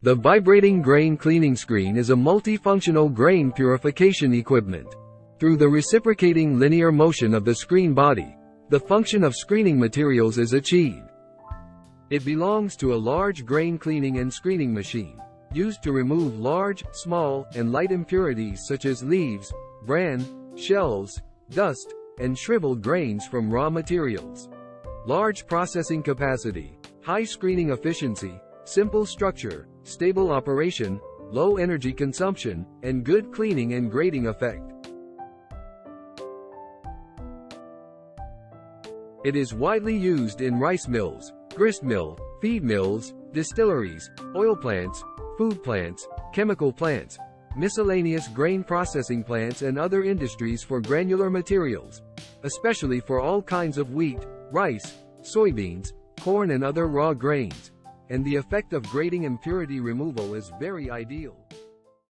The vibrating grain cleaning screen is a multifunctional grain purification equipment. Through the reciprocating linear motion of the screen body, the function of screening materials is achieved. It belongs to a large grain cleaning and screening machine, used to remove large, small, and light impurities such as leaves, bran, shells, dust, and shriveled grains from raw materials. Large processing capacity, high screening efficiency, simple structure, stable operation, low energy consumption, and good cleaning and grading effect. It is widely used in rice mills, grist mill, feed mills, distilleries, oil plants, food plants, chemical plants, miscellaneous grain processing plants and other industries for granular materials, especially for all kinds of wheat, rice, soybeans, corn and other raw grains. And the effect of grading impurity removal is very ideal.